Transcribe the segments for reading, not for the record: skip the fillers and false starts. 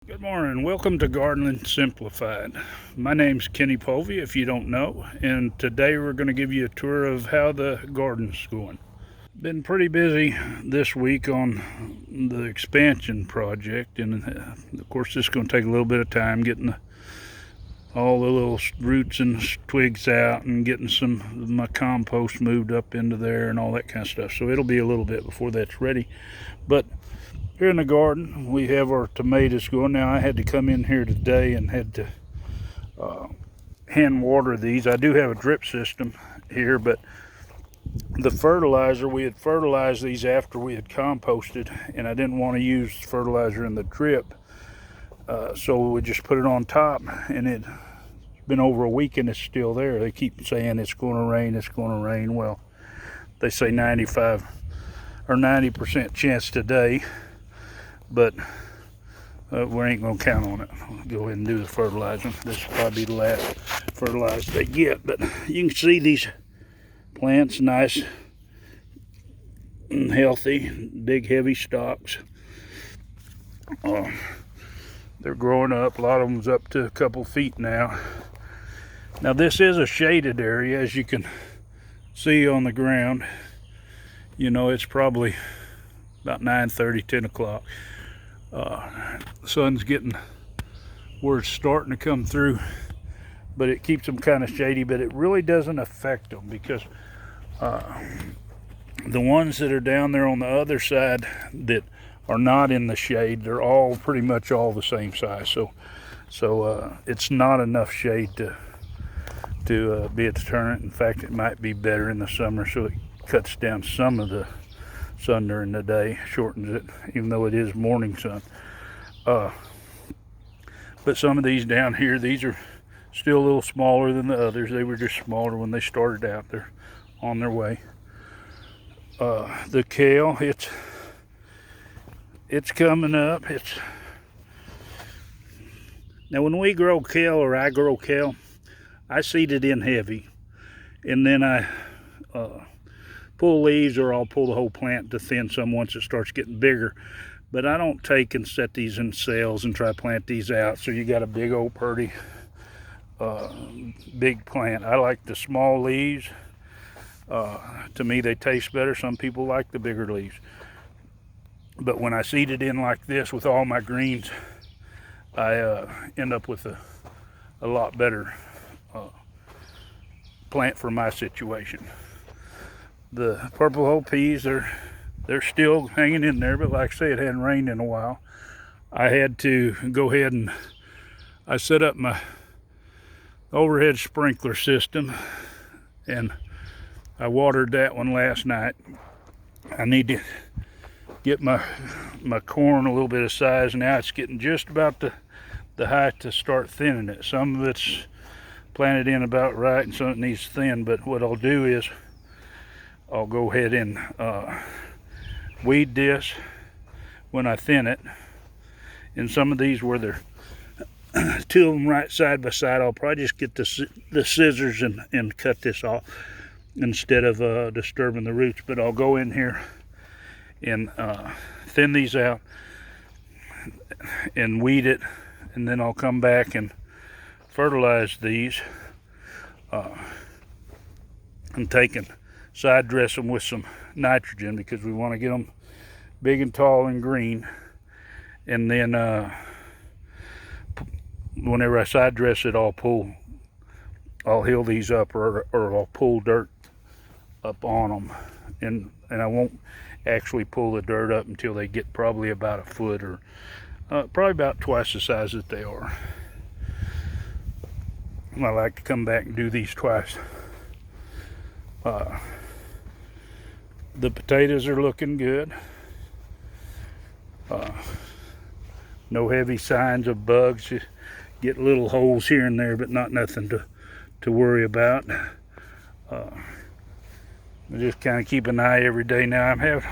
Good morning. Welcome to Gardening Simplified. My name's Kenny Povey, if you don't know, and today we're going to give you a tour of how the garden's going. Been pretty busy this week on the expansion project, and of course, this is going to take a little bit of time getting all the little roots and twigs out and getting some of my compost moved up into there and all that kind of stuff. So it'll be a little bit before that's ready. But here in the garden, we have our tomatoes going. Now, I had to come in here today and had to hand water these. I do have a drip system here, but the fertilizer, we had fertilized these after we had composted, and I didn't want to use fertilizer in the drip. So we just put it on top, and it's been over a week and it's still there. They keep saying it's going to rain, it's going to rain. Well, they say 95 or 90% chance today, but we ain't gonna count on it. We'll go ahead and do the fertilizing. This will probably be the last fertilizer they get. But you can see these plants, nice and healthy, big heavy stalks. They're growing up. A lot of them's up to a couple feet now. Now this is a shaded area, as you can see on the ground. You know, it's probably about 9:30, 10 o'clock. The sun's getting where it's starting to come through, but it keeps them kind of shady, but it really doesn't affect them because the ones that are down there on the other side that are not in the shade, they're all pretty much all the same size. So it's not enough shade to be a deterrent. In fact, it might be better in the summer, so it cuts down some of the sun during the day, shortens it, even though it is morning sun. But some of these down here, these are still a little smaller than the others. They were just smaller when they started out. They're on their way. The kale, it's coming up. Now when we grow kale, or I grow kale, I seed it in heavy, and then I pull leaves, or I'll pull the whole plant to thin some once it starts getting bigger. But I don't take and set these in cells and try to plant these out, so you got a big old pretty big plant. I like the small leaves. To me, they taste better. Some people like the bigger leaves. But when I seed it in like this with all my greens, I end up with a lot better plant for my situation. The purple hull peas, they're still hanging in there, but like I say, it hadn't rained in a while. I had to go ahead and I set up my overhead sprinkler system, and I watered that one last night. I need to get my corn a little bit of size. Now it's getting just about the height to start thinning it. Some of it's planted in about right, and some of it needs thin. But what I'll do is I'll go ahead and weed this when I thin it. And some of these where they're two of them right side by side, I'll probably just get the scissors and cut this off instead of disturbing the roots. But I'll go in here and thin these out and weed it, and then I'll come back and fertilize these and take and side dress them with some nitrogen, because we want to get them big and tall and green. And then whenever I side dress it, I'll hill these up, or I'll pull dirt up on them, and I won't actually pull the dirt up until they get probably about a foot, or probably about twice the size that they are. I like to come back and do these twice. The potatoes are looking good. No heavy signs of bugs. You get little holes here and there, but not nothing to worry about. I just kind of keep an eye every day. Now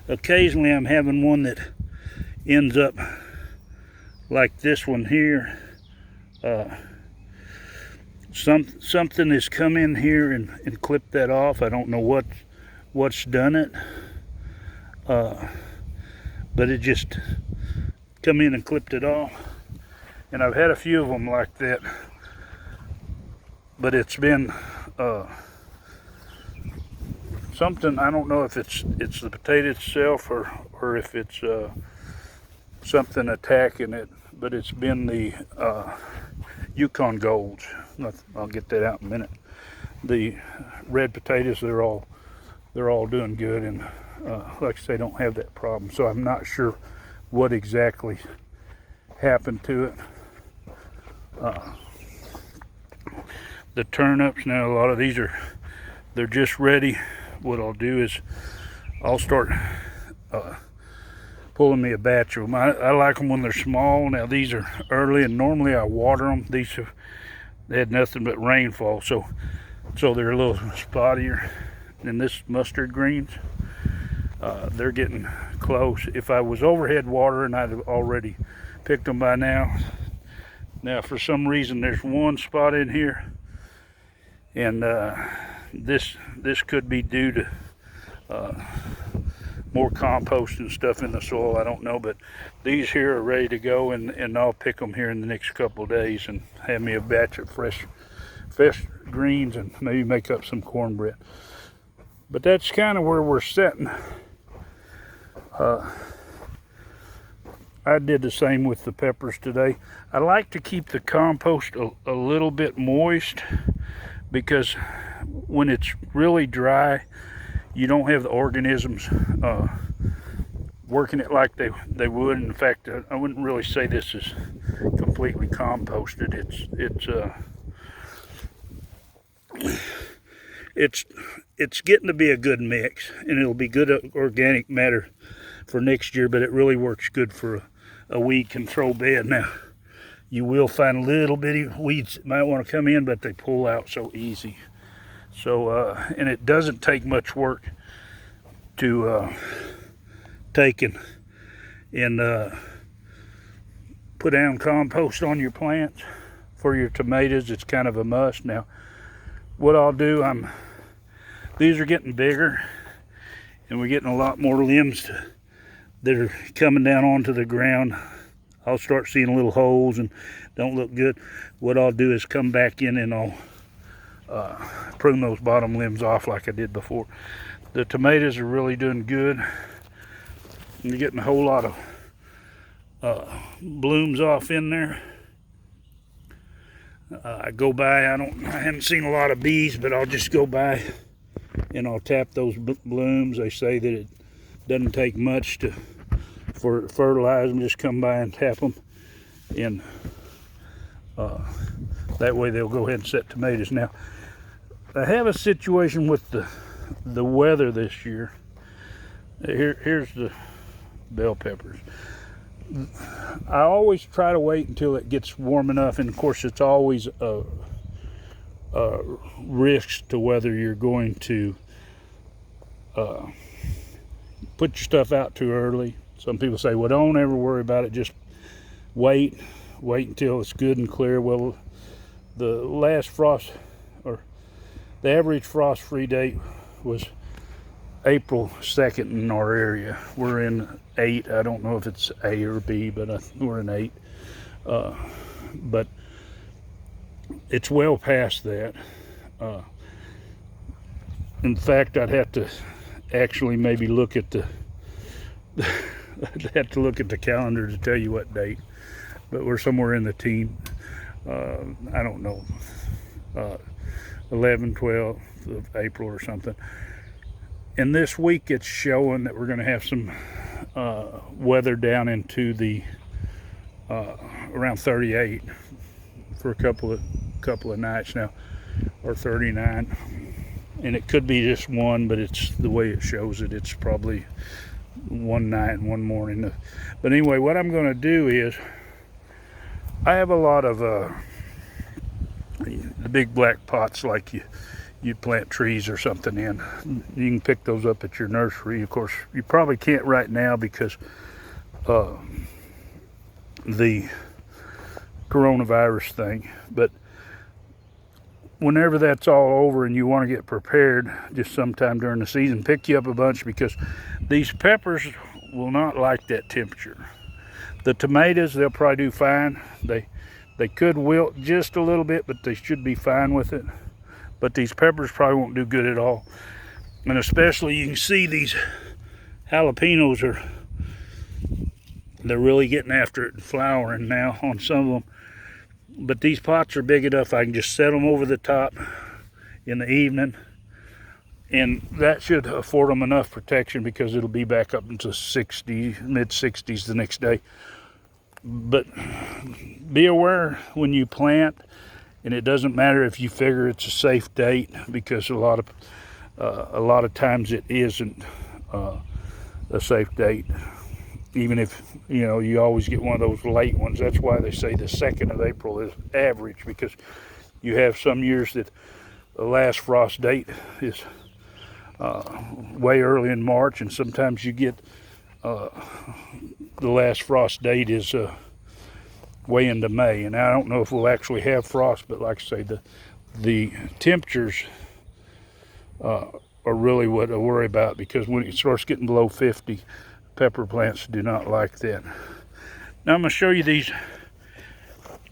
occasionally I'm having one that ends up like this one here. Something has come in here and clipped that off. I don't know what's done it, but it just come in and clipped it off. And I've had a few of them like that, but it's been something, I don't know if it's the potato itself or if it's something attacking it, but it's been the Yukon Golds. I'll get that out in a minute. The red potatoes, they're all doing good, and like I say, don't have that problem. So I'm not sure what exactly happened to it. The turnips, now a lot of these they're just ready. What I'll do is I'll start pulling me a batch of them. I like them when they're small. Now these are early, and normally I water them. They had nothing but rainfall, so they're a little spottier. And this mustard greens, they're getting close. If I was overhead watering, I'd have already picked them by now. Now for some reason there's one spot in here, and this could be due to more compost and stuff in the soil. I don't know, but these here are ready to go, and I'll pick them here in the next couple of days and have me a batch of fresh greens and maybe make up some cornbread. But that's kind of where we're sitting. I did the same with the peppers today. I like to keep the compost a little bit moist, because when it's really dry, you don't have the organisms working it like they would. In fact, I wouldn't really say this is completely composted. It's getting to be a good mix, and it'll be good organic matter for next year, but it really works good for a weed control bed. Now, you will find little bitty weeds that might want to come in, but they pull out so easy. So, and it doesn't take much work to take and put down compost on your plants. For your tomatoes, it's kind of a must. Now, what I'll do, these are getting bigger, and we're getting a lot more limbs that are coming down onto the ground. I'll start seeing little holes and don't look good. What I'll do is come back in and I'll prune those bottom limbs off like I did before. The tomatoes are really doing good. You're getting a whole lot of blooms off in there. I go by, I haven't seen a lot of bees, but I'll just go by and I'll tap those blooms. They say that it doesn't take much for fertilize them. Just come by and tap them, and that way they'll go ahead and set tomatoes. Now, I have a situation with the weather this year. Here's the bell peppers. I always try to wait until it gets warm enough, and of course it's always a risk to whether you're going to put your stuff out too early. Some people say, well, don't ever worry about it, just wait until it's good and clear. Well, the last frost, or the average frost-free date, was April 2nd in our area. We're in 8. I don't know if it's A or B, but we're in 8. But it's well past that. In fact, I'd have to actually maybe look at I'd have to look at the calendar to tell you what date, but we're somewhere in the teen. I don't know, 11, 12 of April or something. And this week it's showing that we're going to have some weather down into the around 38 for a couple of nights now, or 39. And it could be just one, but it's the way it shows it. It's probably one night and one morning. But anyway, what I'm going to do is, I have a lot of the big black pots like you plant trees or something in. You can pick those up at your nursery. Of course, you probably can't right now because the coronavirus thing. But whenever that's all over and you want to get prepared, just sometime during the season, pick you up a bunch, because these peppers will not like that temperature. The tomatoes, they'll probably do fine. They could wilt just a little bit, but they should be fine with it. But these peppers probably won't do good at all. And especially you can see these jalapenos they're really getting after it and flowering now on some of them. But these pots are big enough I can just set them over the top in the evening, and that should afford them enough protection because it'll be back up into 60, mid 60s the next day. But be aware when you plant, and it doesn't matter if you figure it's a safe date, because a lot of times it isn't a safe date. Even if, you know, you always get one of those late ones. That's why they say the 2nd of April is average, because you have some years that the last frost date is way early in March, and sometimes you get the last frost date is way into May. And I don't know if we'll actually have frost, but like I say, the temperatures are really what I worry about, because when it starts getting below 50, pepper plants do not like that. Now I'm going to show you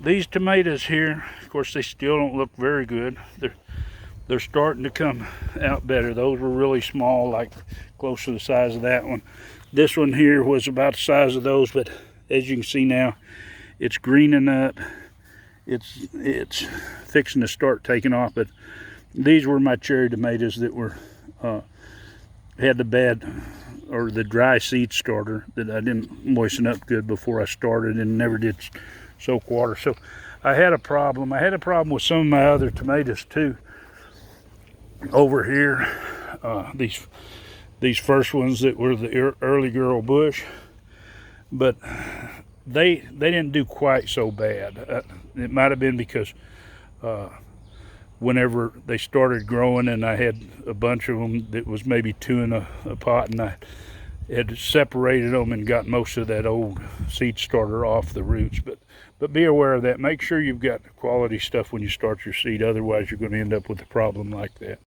these tomatoes here. Of course, they still don't look very good. They're starting to come out better. Those were really small, like close to the size of that one. This one here was about the size of those, but as you can see now, it's greening up. It's fixing to start taking off. But these were my cherry tomatoes that were had the bad, or the dry seed starter, that I didn't moisten up good before I started and never did soak water. So I had a problem. I had a problem with some of my other tomatoes too. Over here, these first ones that were the early girl bush, but they didn't do quite so bad. It might have been because whenever they started growing, and I had a bunch of them that was maybe 2 in a pot, and I had separated them and got most of that old seed starter off the roots. But be aware of that. Make sure you've got quality stuff when you start your seed, otherwise you're going to end up with a problem like that.